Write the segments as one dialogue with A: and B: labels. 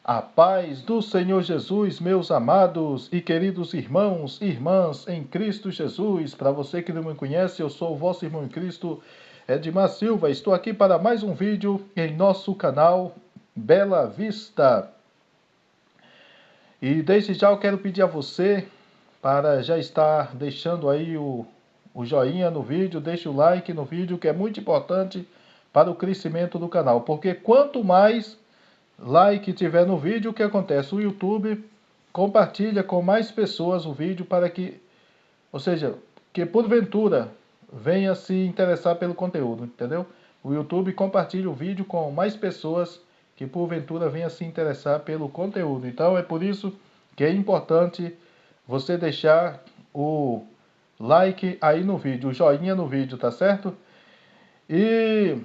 A: A paz do Senhor Jesus, meus amados e queridos irmãos e irmãs em Cristo Jesus. Para você que não me conhece, eu sou o vosso irmão em Cristo, Edmar Silva. Estou aqui para mais um vídeo em nosso canal Bela Vista. E desde já eu quero pedir a você para já estar deixando aí o joinha no vídeo, deixe o like no vídeo, que é muito importante para o crescimento do canal. Porque quanto mais like tiver no vídeo, o que acontece? O YouTube compartilha com mais pessoas o vídeo para que, ou seja, que porventura venha se interessar pelo conteúdo, entendeu? O YouTube compartilha o vídeo com mais pessoas que porventura venha se interessar pelo conteúdo. Então é por isso que é importante você deixar o like aí no vídeo, o joinha no vídeo, tá certo? E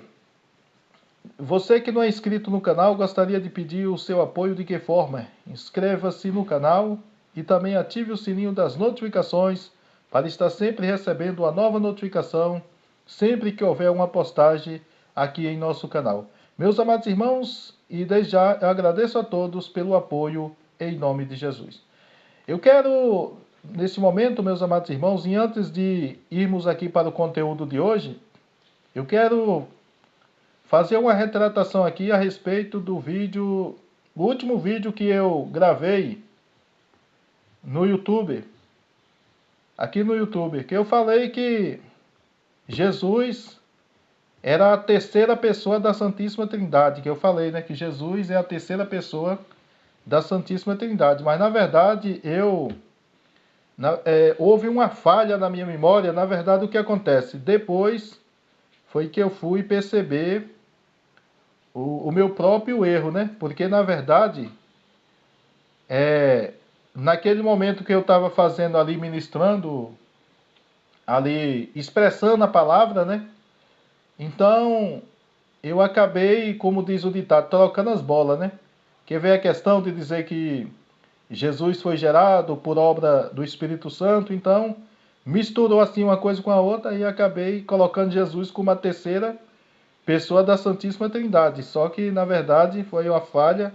A: você que não é inscrito no canal, gostaria de pedir o seu apoio de que forma? Inscreva-se no canal e também ative o sininho das notificações para estar sempre recebendo uma nova notificação sempre que houver uma postagem aqui em nosso canal. Meus amados irmãos, e desde já eu agradeço a todos pelo apoio em nome de Jesus. Eu quero, nesse momento, meus amados irmãos, e antes de irmos aqui para o conteúdo de hoje, eu quero fazer uma retratação aqui a respeito do vídeo, o último vídeo que eu gravei no YouTube, aqui no YouTube, que eu falei que Jesus era a terceira pessoa da Santíssima Trindade, que eu falei, né, que Jesus é a terceira pessoa da Santíssima Trindade, mas na verdade houve uma falha na minha memória. Na verdade, o que acontece? Depois foi que eu fui perceber o meu próprio erro, né? Porque, na verdade, naquele momento que eu estava fazendo ali, ministrando, ali, expressando a palavra, né? Então, eu acabei, como diz o ditado, trocando as bolas, né? Que veio a questão de dizer que Jesus foi gerado por obra do Espírito Santo, então misturou assim uma coisa com a outra e acabei colocando Jesus como a terceira pessoa da Santíssima Trindade. Só que, na verdade, foi uma falha,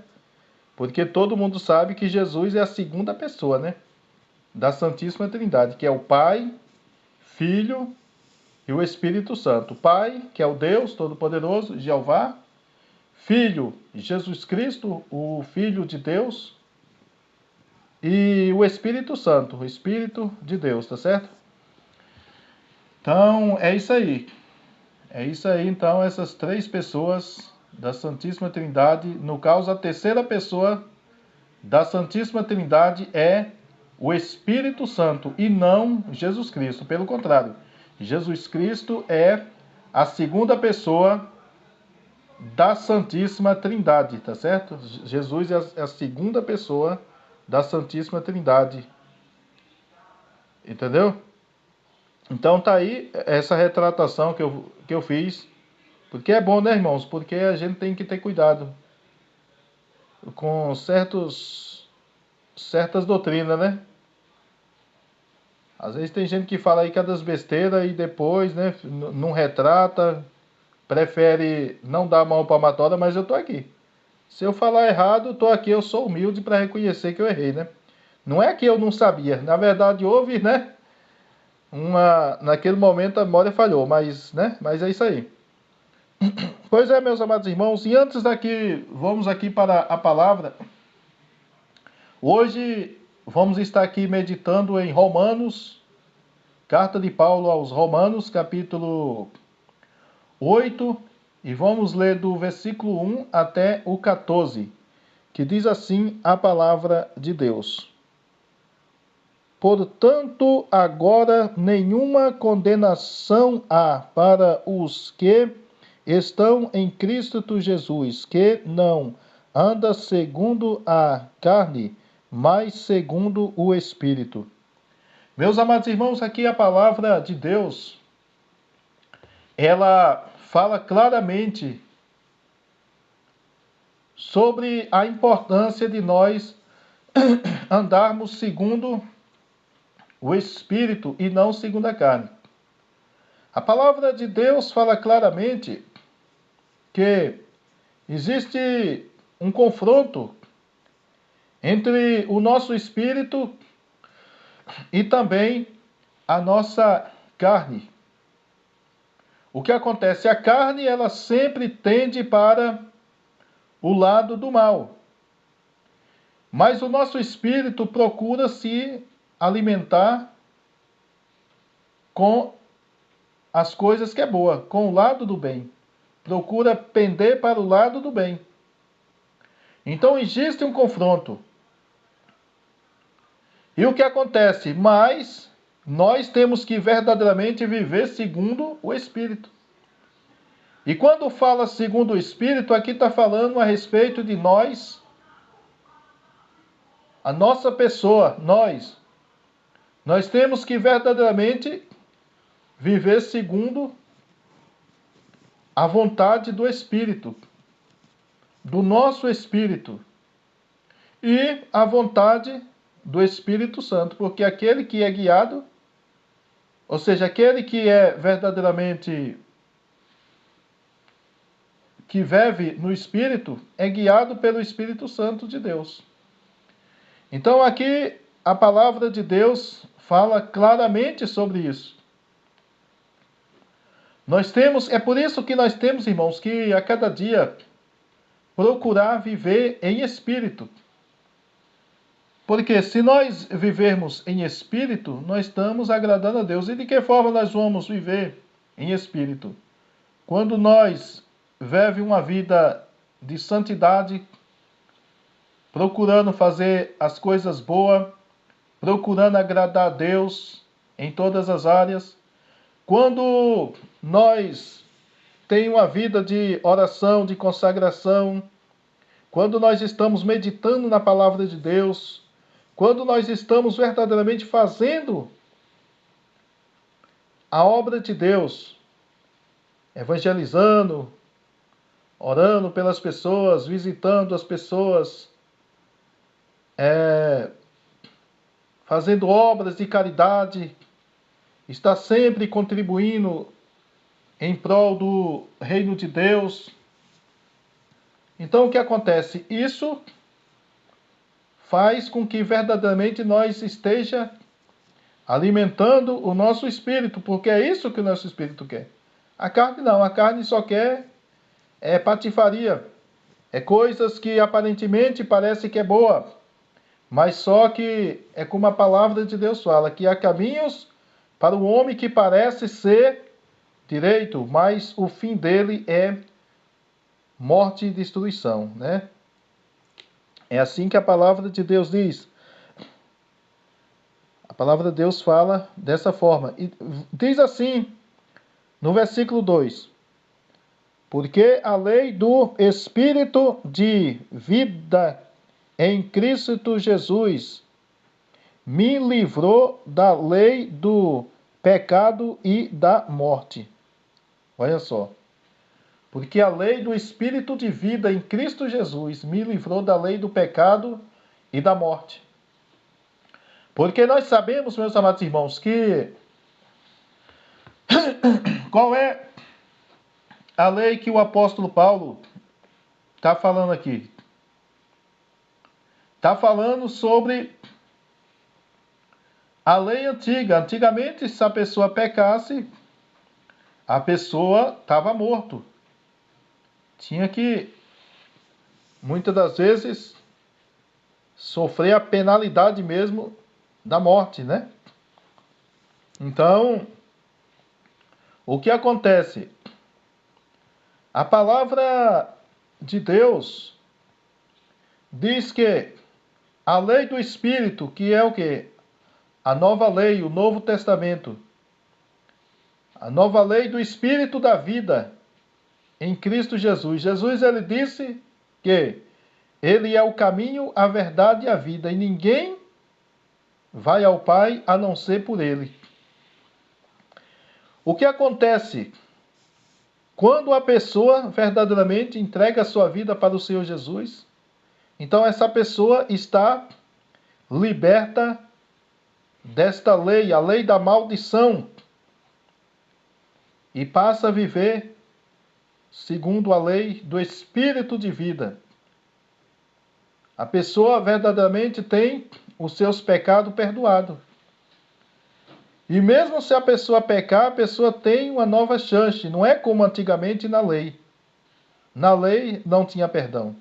A: porque todo mundo sabe que Jesus é a segunda pessoa, né, da Santíssima Trindade, que é o Pai, Filho e o Espírito Santo. O Pai, que é o Deus Todo-Poderoso, Jeová. Filho, Jesus Cristo, o Filho de Deus. E o Espírito Santo, o Espírito de Deus, tá certo? Então, é isso aí. É isso aí, então, essas três pessoas da Santíssima Trindade. No caso, a terceira pessoa da Santíssima Trindade é o Espírito Santo e não Jesus Cristo. Pelo contrário, Jesus Cristo é a segunda pessoa da Santíssima Trindade, tá certo? Jesus é a segunda pessoa da Santíssima Trindade. Entendeu? Então tá aí essa retratação que eu fiz. Porque é bom, né, irmãos? Porque a gente tem que ter cuidado com certas doutrinas, né? Às vezes tem gente que fala aí que é das besteiras e depois, né, não retrata, prefere não dar a mão palmatória, mas eu tô aqui. Se eu falar errado, eu tô aqui, eu sou humilde para reconhecer que eu errei, né? Não é que eu não sabia, na verdade houve, né, naquele momento a memória falhou, mas, né, mas é isso aí. Pois é, meus amados irmãos, e antes daqui, vamos aqui para a palavra. Hoje vamos estar aqui meditando em Romanos, carta de Paulo aos Romanos, capítulo 8, e vamos ler do versículo 1 até o 14, que diz assim a palavra de Deus. Portanto, agora nenhuma condenação há para os que estão em Cristo Jesus, que não anda segundo a carne, mas segundo o Espírito. Meus amados irmãos, aqui a palavra de Deus, ela fala claramente sobre a importância de nós andarmos segundo o Espírito e não segundo a carne. A palavra de Deus fala claramente que existe um confronto entre o nosso espírito e também a nossa carne. O que acontece? A carne, ela sempre tende para o lado do mal. Mas o nosso espírito procura se alimentar com as coisas que é boa, com o lado do bem. Procura pender para o lado do bem. Então existe um confronto. E o que acontece? Mas nós temos que verdadeiramente viver segundo o Espírito. E quando fala segundo o Espírito, aqui está falando a respeito de nós, a nossa pessoa, nós. Nós temos que verdadeiramente viver segundo a vontade do Espírito, do nosso Espírito, e a vontade do Espírito Santo, porque aquele que é guiado, ou seja, aquele que é verdadeiramente, que vive no Espírito, é guiado pelo Espírito Santo de Deus. Então aqui a palavra de Deus fala claramente sobre isso. É por isso que nós temos, irmãos, que a cada dia procurar viver em espírito. Porque se nós vivermos em espírito, nós estamos agradando a Deus. E de que forma nós vamos viver em espírito? Quando nós vivemos uma vida de santidade, procurando fazer as coisas boas, procurando agradar a Deus em todas as áreas. Quando nós temos uma vida de oração, de consagração, quando nós estamos meditando na palavra de Deus, quando nós estamos verdadeiramente fazendo a obra de Deus, evangelizando, orando pelas pessoas, visitando as pessoas, fazendo obras de caridade, está sempre contribuindo em prol do reino de Deus. Então o que acontece? Isso faz com que verdadeiramente nós esteja alimentando o nosso espírito, porque é isso que o nosso espírito quer. A carne não, a carne só quer patifaria, coisas que aparentemente parece que é boa, mas só que é como a palavra de Deus fala, que há caminhos para o homem que parece ser direito, mas o fim dele é morte e destruição, né? É assim que a palavra de Deus diz. A palavra de Deus fala dessa forma. E diz assim, no versículo 2: porque a lei do Espírito de vida em Cristo Jesus me livrou da lei do pecado e da morte. Olha só. Porque a lei do Espírito de vida em Cristo Jesus me livrou da lei do pecado e da morte. Porque nós sabemos, meus amados irmãos, que qual é a lei que o apóstolo Paulo está falando aqui? Está falando sobre a lei antiga. Antigamente, se a pessoa pecasse, a pessoa estava morto. Tinha que, muitas das vezes, sofrer a penalidade mesmo da morte, né? Então, o que acontece? A palavra de Deus diz que a lei do Espírito, que é o quê? A nova lei, o Novo Testamento. A nova lei do Espírito da vida em Cristo Jesus. Jesus, ele disse que ele é o caminho, a verdade e a vida, e ninguém vai ao Pai a não ser por ele. O que acontece quando a pessoa verdadeiramente entrega a sua vida para o Senhor Jesus? Então essa pessoa está liberta desta lei, a lei da maldição, e passa a viver segundo a lei do Espírito de vida. A pessoa verdadeiramente tem os seus pecados perdoados. E mesmo se a pessoa pecar, a pessoa tem uma nova chance. Não é como antigamente na lei. Na lei não tinha perdão.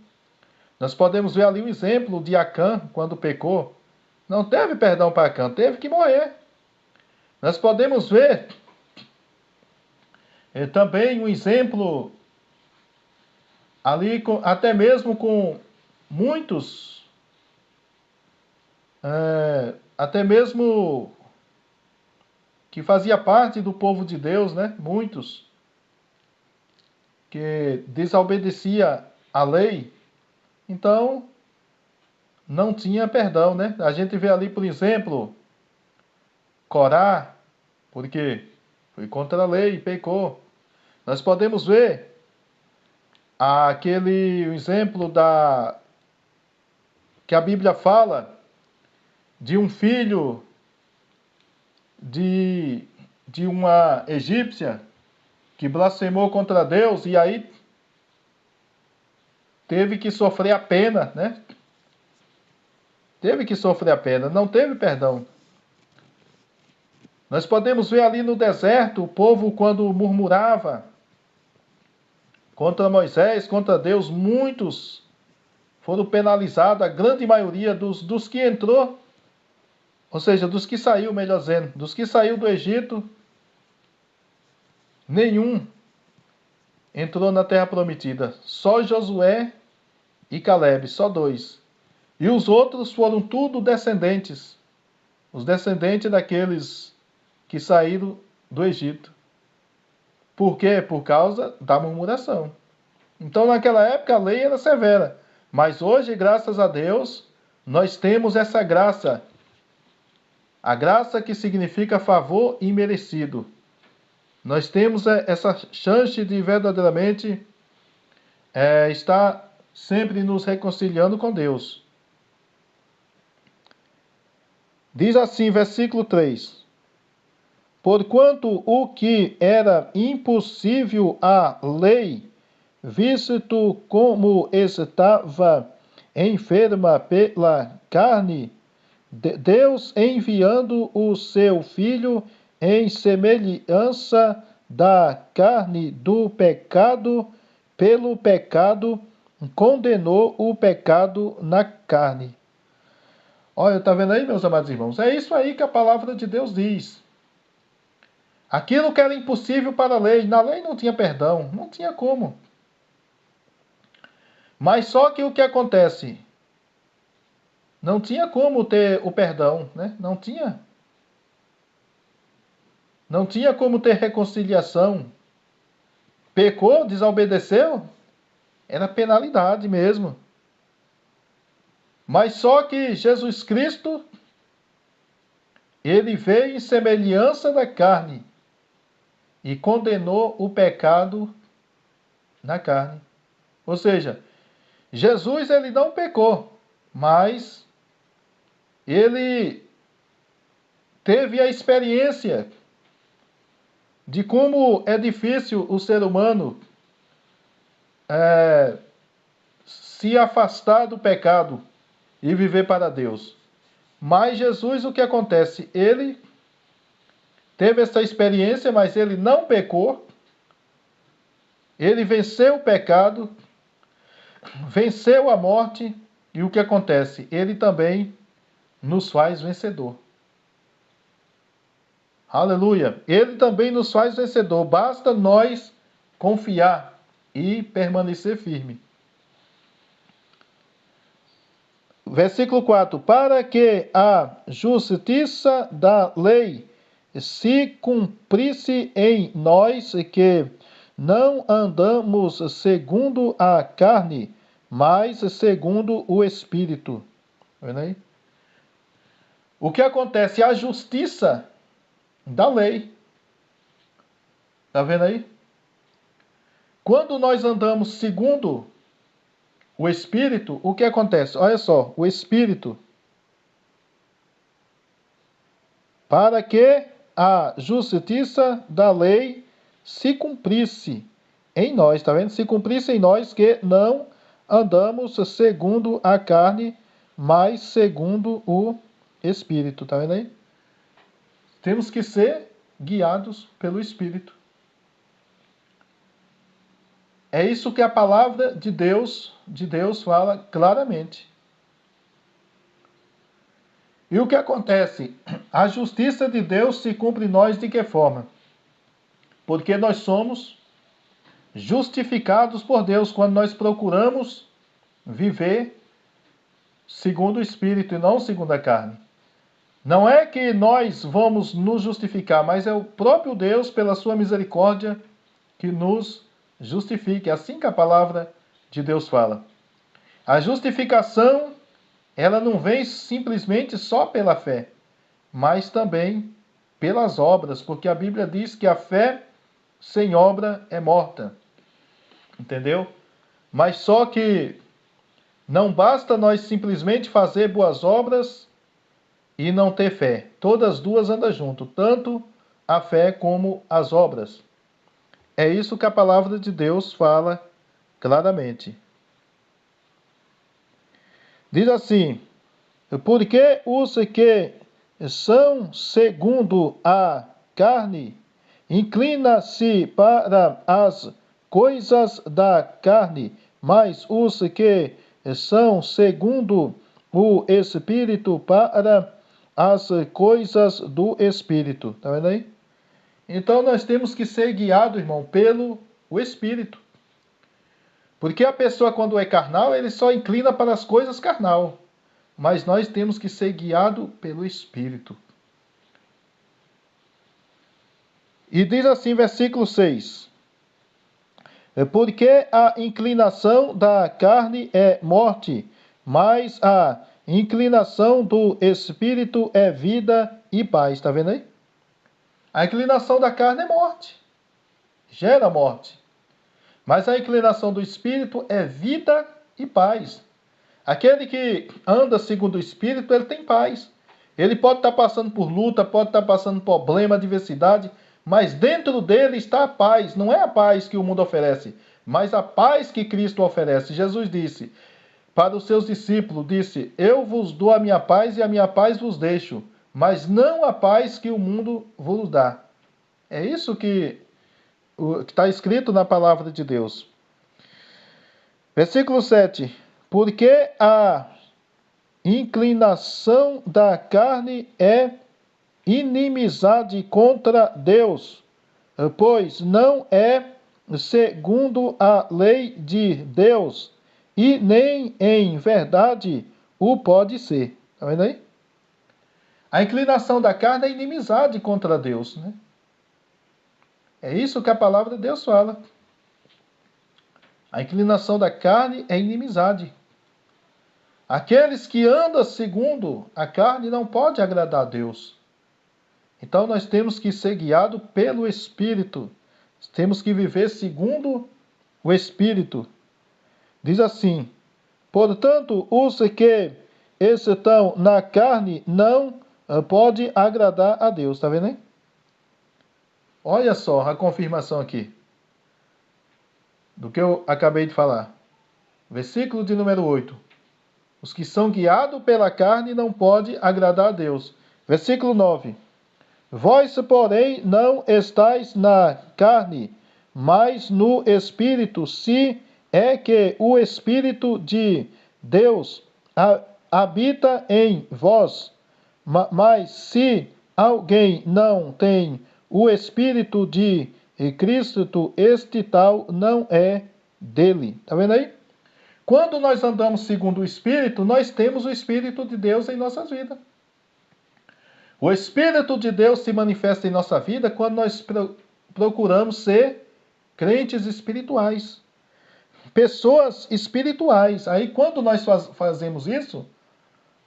A: Nós podemos ver ali o exemplo de Acã, quando pecou. Não teve perdão para Acã, teve que morrer. Nós podemos ver também um exemplo ali, até mesmo com muitos, até mesmo que fazia parte do povo de Deus, né? Muitos que desobedecia a lei, então não tinha perdão, né? A gente vê ali, por exemplo, Corá, porque foi contra a lei, pecou. Nós podemos ver aquele exemplo que a Bíblia fala de um filho de uma egípcia que blasfemou contra Deus e aí teve que sofrer a pena, né? Teve que sofrer a pena, não teve perdão. Nós podemos ver ali no deserto o povo quando murmurava contra Moisés, contra Deus, muitos foram penalizados, a grande maioria dos que entrou, ou seja, dos que saiu, melhor dizendo, dos que saiu do Egito, nenhum entrou na terra prometida. Só Josué e Calebe, só dois. E os outros foram tudo descendentes. Os descendentes daqueles que saíram do Egito. Por quê? Por causa da murmuração. Então, naquela época, a lei era severa. Mas hoje, graças a Deus, nós temos essa graça. A graça que significa favor imerecido. Nós temos essa chance de verdadeiramente estar sempre nos reconciliando com Deus. Diz assim, versículo 3. Porquanto o que era impossível à lei, visto como estava enferma pela carne, Deus enviando o seu Filho em semelhança da carne do pecado, pelo pecado, condenou o pecado na carne. Olha, tá vendo aí, meus amados irmãos? É isso aí que a palavra de Deus diz. Aquilo que era impossível para a lei, na lei não tinha perdão, não tinha como. Mas só que o que acontece? Não tinha como ter o perdão, né? Não tinha. Não tinha como ter reconciliação. Pecou, desobedeceu, era penalidade mesmo. Mas só que Jesus Cristo, ele veio em semelhança da carne e condenou o pecado na carne. Ou seja, Jesus ele não pecou, mas ele teve a experiência de como é difícil o ser humano se afastar do pecado e viver para Deus. Mas Jesus, o que acontece? Ele teve essa experiência, mas ele não pecou. Ele venceu o pecado, venceu a morte, e o que acontece? Ele também nos faz vencedor. Aleluia! Ele também nos faz vencedor. Basta nós confiar e permanecer firme. Versículo 4. Para que a justiça da lei se cumprisse em nós, que não andamos segundo a carne, mas segundo o Espírito. Tá vendo aí? O que acontece? A justiça da lei. Tá vendo aí? Quando nós andamos segundo o Espírito, o que acontece? Olha só, o Espírito. Para que a justiça da lei se cumprisse em nós, tá vendo? Se cumprisse em nós que não andamos segundo a carne, mas segundo o Espírito. Tá vendo aí? Temos que ser guiados pelo Espírito. É isso que a palavra de Deus fala claramente. E o que acontece? A justiça de Deus se cumpre em nós de que forma? Porque nós somos justificados por Deus quando nós procuramos viver segundo o Espírito e não segundo a carne. Não é que nós vamos nos justificar, mas é o próprio Deus, pela sua misericórdia, que nos justifica. É assim que a palavra de Deus fala. A justificação, ela não vem simplesmente só pela fé, mas também pelas obras, porque a Bíblia diz que a fé sem obra é morta. Entendeu? Mas só que não basta nós simplesmente fazer boas obras e não ter fé. Todas as duas andam junto, tanto a fé como as obras. É isso que a palavra de Deus fala claramente. Diz assim: porque os que são segundo a carne inclina-se para as coisas da carne, mas os que são segundo o Espírito para as coisas do Espírito. Tá vendo aí? Então nós temos que ser guiados, irmão, pelo o Espírito. Porque a pessoa, quando é carnal, ele só inclina para as coisas carnal. Mas nós temos que ser guiados pelo Espírito. E diz assim, versículo 6. Porque a inclinação da carne é morte, mas a inclinação do Espírito é vida e paz. Está vendo aí? A inclinação da carne é morte. Gera morte. Mas a inclinação do Espírito é vida e paz. Aquele que anda segundo o Espírito, ele tem paz. Ele pode estar passando por luta, pode estar passando por problema, adversidade, mas dentro dele está a paz. Não é a paz que o mundo oferece, mas a paz que Cristo oferece. Jesus disse para os seus discípulos, disse: eu vos dou a minha paz e a minha paz vos deixo, mas não a paz que o mundo vos dá. É isso que está escrito na palavra de Deus. Versículo 7. Porque a inclinação da carne é inimizade contra Deus, pois não é segundo a lei de Deus, e nem em verdade o pode ser. Está vendo aí? A inclinação da carne é inimizade contra Deus, né? É isso que a palavra de Deus fala. A inclinação da carne é inimizade. Aqueles que andam segundo a carne não podem agradar a Deus. Então nós temos que ser guiados pelo Espírito. Temos que viver segundo o Espírito. Diz assim: portanto, os que estão na carne não podem agradar a Deus. Está vendo aí? Olha só a confirmação aqui do que eu acabei de falar. Versículo de número 8. Os que são guiados pela carne não podem agradar a Deus. Versículo 9. Vós, porém, não estáis na carne, mas no Espírito, se é que o Espírito de Deus habita em vós. Mas se alguém não tem o Espírito de Cristo, este tal não é dele. Está vendo aí? Quando nós andamos segundo o Espírito, nós temos o Espírito de Deus em nossas vidas. O Espírito de Deus se manifesta em nossa vida quando nós procuramos ser crentes espirituais. Pessoas espirituais. Aí quando nós fazemos isso,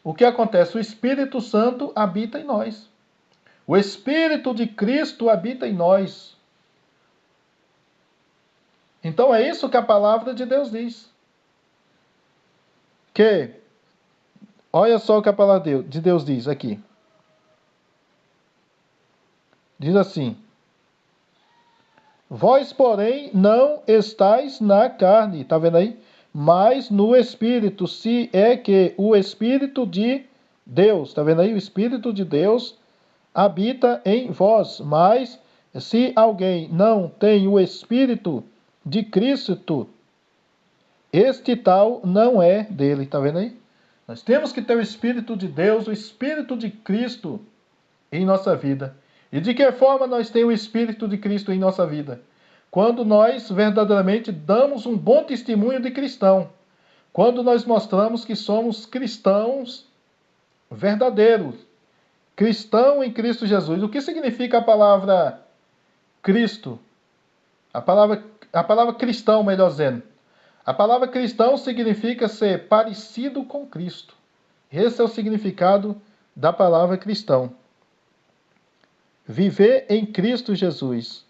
A: o que acontece? O Espírito Santo habita em nós. O Espírito de Cristo habita em nós. Então é isso que a palavra de Deus diz. Olha só o que a palavra de Deus diz aqui. Diz assim: vós, porém, não estáis na carne, tá vendo aí? mas no Espírito, se é que o Espírito de Deus, está vendo aí? O Espírito de Deus habita em vós, mas se alguém não tem o Espírito de Cristo, este tal não é dele, está vendo aí? Nós temos que ter o Espírito de Deus, o Espírito de Cristo em nossa vida. E de que forma nós temos o Espírito de Cristo em nossa vida? Quando nós verdadeiramente damos um bom testemunho de cristão. Quando nós mostramos que somos cristãos verdadeiros. Cristão em Cristo Jesus. O que significa a palavra Cristo? A palavra cristão, melhor dizendo. A palavra cristão significa ser parecido com Cristo. Esse é o significado da palavra cristão. Viver em Cristo Jesus.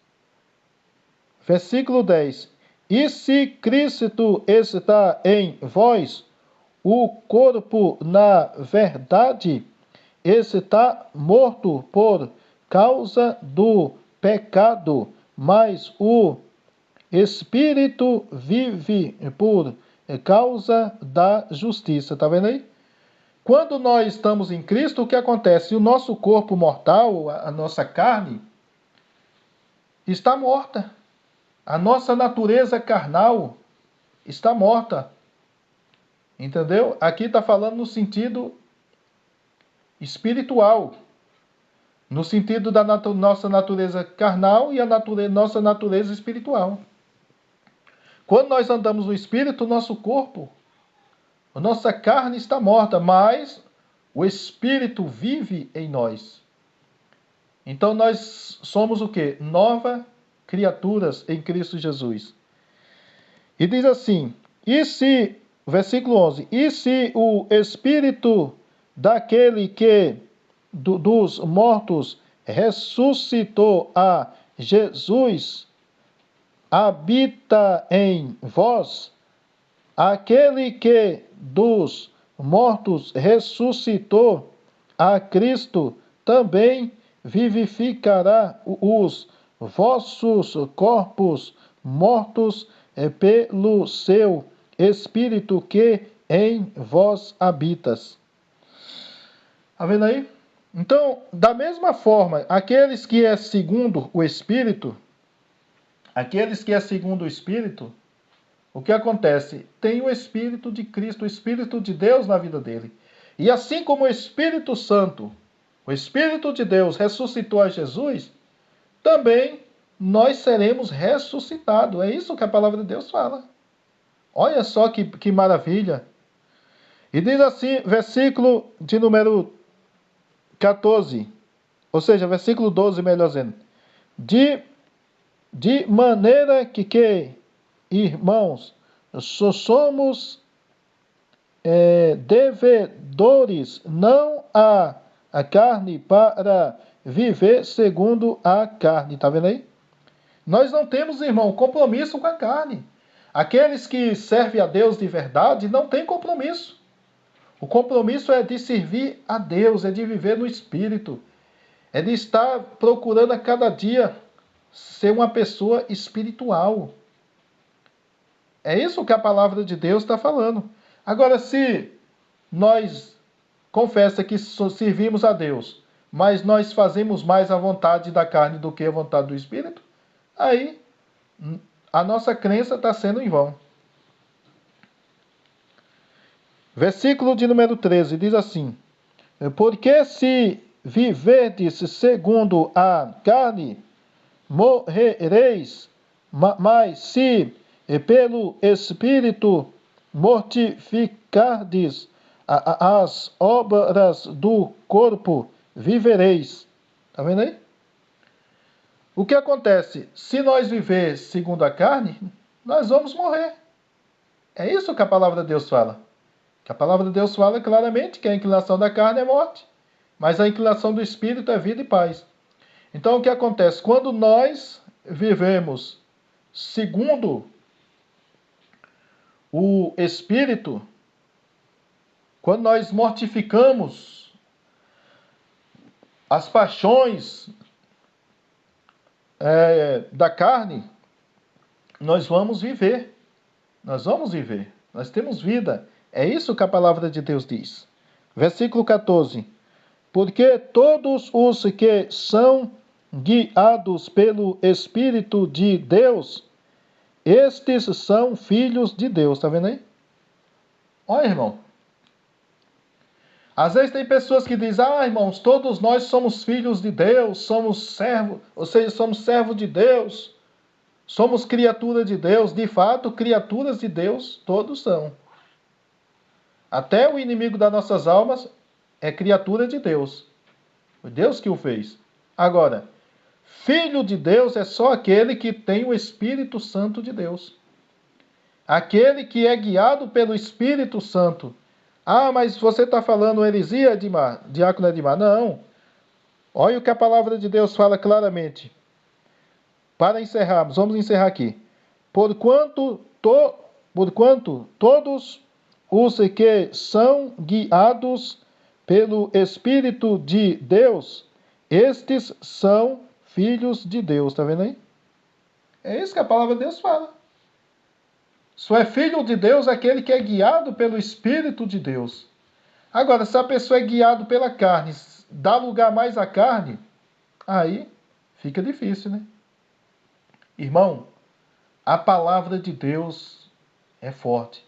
A: Versículo 10. E se Cristo está em vós, o corpo, na verdade, está morto por causa do pecado, mas o Espírito vive por causa da justiça. Está vendo aí? Quando nós estamos em Cristo, o que acontece? O nosso corpo mortal, a nossa carne, está morta. A nossa natureza carnal está morta. Entendeu? Aqui está falando no sentido espiritual. No sentido da nossa natureza carnal e a nossa natureza espiritual. Quando nós andamos no Espírito, o nosso corpo, a nossa carne está morta, mas o Espírito vive em nós. Então nós somos o quê? Nova criaturas em Cristo Jesus. E diz assim, versículo 11, e se o Espírito daquele que dos mortos ressuscitou a Jesus habita em vós, aquele que dos mortos ressuscitou a Cristo também vivificará os vossos corpos mortos pelo seu Espírito que em vós habitas. Está vendo aí? Então, da mesma forma, aqueles que é segundo o Espírito, o que acontece? Tem o Espírito de Cristo, o Espírito de Deus na vida dele. E assim como o Espírito Santo, o Espírito de Deus ressuscitou a Jesus, também nós seremos ressuscitados. É isso que a palavra de Deus fala. Olha só que maravilha. E diz assim, versículo de número 14, ou seja, versículo 12, melhor dizendo. De maneira que irmãos, somos devedores, não a carne para viver segundo a carne. Está vendo aí? Nós não temos, irmão, compromisso com a carne. Aqueles que servem a Deus de verdade não têm compromisso. O compromisso é de servir a Deus, é de viver no Espírito. É de estar procurando a cada dia ser uma pessoa espiritual. É isso que a palavra de Deus está falando. Agora, se nós confessa que servimos a Deus, mas nós fazemos mais a vontade da carne do que a vontade do Espírito, aí a nossa crença está sendo em vão. Versículo de número 13 diz assim: porque se viverdes segundo a carne, morrereis, mas se pelo Espírito mortificardes as obras do corpo, vivereis. Está vendo aí? O que acontece? Se nós viver segundo a carne, nós vamos morrer. É isso que a palavra de Deus fala. Que a palavra de Deus fala claramente que a inclinação da carne é morte, mas a inclinação do Espírito é vida e paz. Então o que acontece? Quando nós vivemos segundo o Espírito, quando nós mortificamos as paixões da carne, nós vamos viver. Nós vamos viver. Nós temos vida. É isso que a palavra de Deus diz. Versículo 14. Porque todos os que são guiados pelo Espírito de Deus, estes são filhos de Deus. Está vendo aí? Olha, irmão. Às vezes tem pessoas que dizem, irmãos, todos nós somos filhos de Deus, somos servos, ou seja, somos servos de Deus, somos criatura de Deus. De fato, criaturas de Deus todos são. Até o inimigo das nossas almas é criatura de Deus. Foi Deus que o fez. Agora, filho de Deus é só aquele que tem o Espírito Santo de Deus. Aquele que é guiado pelo Espírito Santo. Mas você está falando heresia, Edmar? Diácono Edmar? Não. Olha o que a palavra de Deus fala claramente. Para encerrarmos, vamos encerrar aqui. Porquanto todos os que são guiados pelo Espírito de Deus, estes são filhos de Deus. Está vendo aí? É isso que a palavra de Deus fala. Só é filho de Deus aquele que é guiado pelo Espírito de Deus. Agora, se a pessoa é guiada pela carne, dá lugar mais à carne, aí fica difícil, né? Irmão, a palavra de Deus é forte.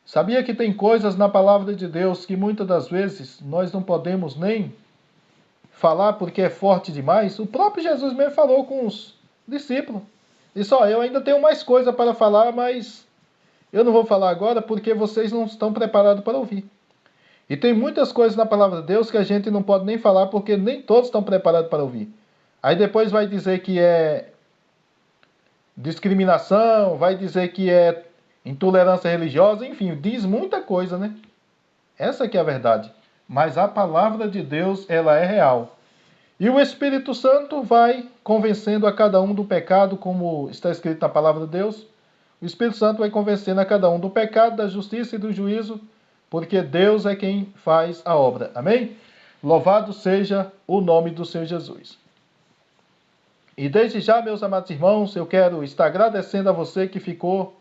A: Sabia que tem coisas na palavra de Deus que muitas das vezes nós não podemos nem falar porque é forte demais? O próprio Jesus mesmo falou com os discípulos. Disse, eu ainda tenho mais coisa para falar, mas eu não vou falar agora porque vocês não estão preparados para ouvir. E tem muitas coisas na palavra de Deus que a gente não pode nem falar porque nem todos estão preparados para ouvir. Aí depois vai dizer que é discriminação, vai dizer que é intolerância religiosa, enfim, diz muita coisa, né? Essa que é a verdade. Mas a palavra de Deus, ela é real. E o Espírito Santo vai convencendo a cada um do pecado, como está escrito na palavra de Deus. O Espírito Santo vai convencendo a cada um do pecado, da justiça e do juízo, porque Deus é quem faz a obra. Amém? Louvado seja o nome do Senhor Jesus. E desde já, meus amados irmãos, eu quero estar agradecendo a você que ficou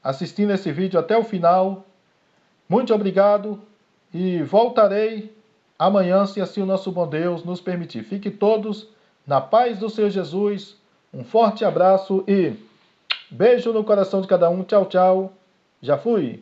A: assistindo esse vídeo até o final. Muito obrigado e voltarei amanhã, se assim o nosso bom Deus nos permitir. Fiquem todos na paz do Senhor Jesus. Um forte abraço e beijo no coração de cada um. Tchau, tchau. Já fui.